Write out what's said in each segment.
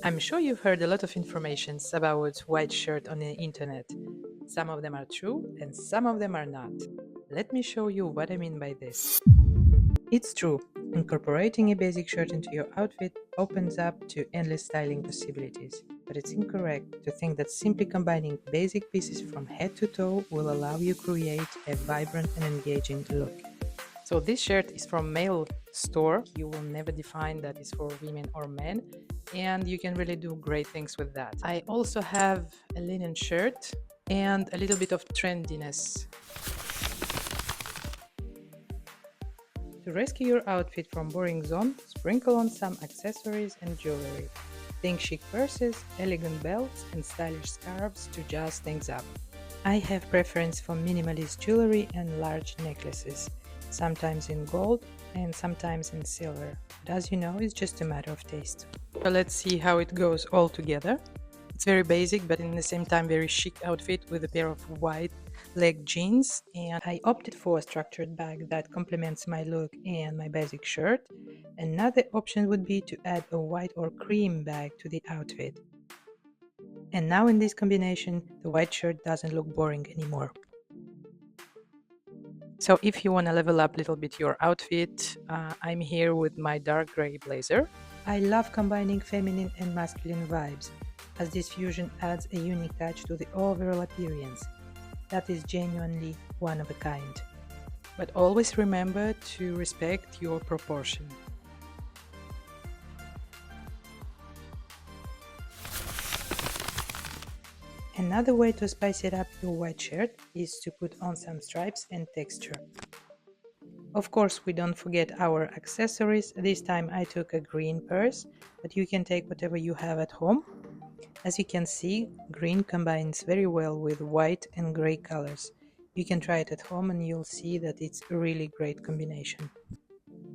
I'm sure you've heard a lot of informations about white shirt on the internet. Some of them are true and some of them are not. Let me show you what I mean by this. It's true, incorporating a basic shirt into your outfit opens up to endless styling possibilities. But it's incorrect to think that simply combining basic pieces from head to toe will allow you to create a vibrant and engaging look. So this shirt is from male store. You will never define that is for women or men, and you can really do great things with that. I also have a linen shirt and a little bit of trendiness. To rescue your outfit from boring zone, sprinkle on some accessories and jewelry. Think chic purses, elegant belts, and stylish scarves to jazz things up. I have preference for minimalist jewelry and large necklaces, sometimes in gold and sometimes in silver. But as you know, it's just a matter of taste. So let's see how it goes all together. It's very basic, but in the same time very chic outfit with a pair of white leg jeans, and I opted for a structured bag that complements my look and my basic shirt. Another option would be to add a white or cream bag to the outfit. And now in this combination, the white shirt doesn't look boring anymore. So if you want to level up a little bit your outfit, I'm here with my dark gray blazer. I love combining feminine and masculine vibes, as this fusion adds a unique touch to the overall appearance. That is genuinely one of a kind. But always remember to respect your proportion. Another way to spice it up your white shirt is to put on some stripes and texture. Of course, we don't forget our accessories. This time I took a green purse, but you can take whatever you have at home. As you can see, green combines very well with white and gray colors. You can try it at home and you'll see that it's a really great combination.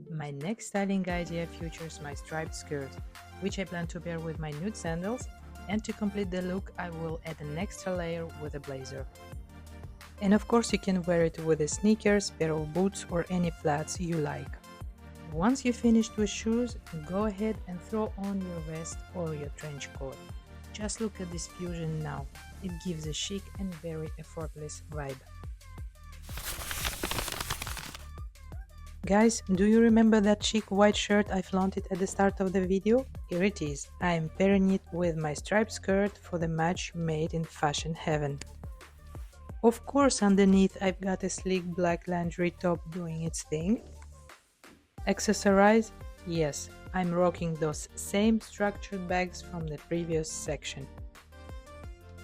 My next styling idea features my striped skirt, which I plan to pair with my nude sandals, and to complete the look I will add an extra layer with a blazer. And of course you can wear it with a sneakers, pair of boots or any flats you like. Once you're finished with shoes, go ahead and throw on your vest or your trench coat. Just look at this fusion now. It gives a chic and very effortless vibe. Guys, do you remember that chic white shirt I flaunted at the start of the video? Here it is. I am pairing it with my striped skirt for the match made in fashion heaven. Of course, underneath I've got a sleek black lingerie top doing its thing. Accessorize? Yes, I'm rocking those same structured bags from the previous section.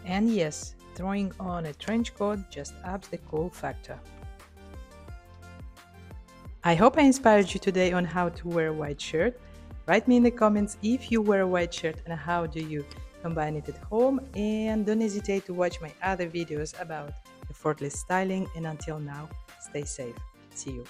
And yes, throwing on a trench coat just ups the cool factor. I hope I inspired you today on how to wear a white shirt. Write me in the comments if you wear a white shirt and how do you combine it at home, and don't hesitate to watch my other videos about effortless styling, and until now, stay safe. See you.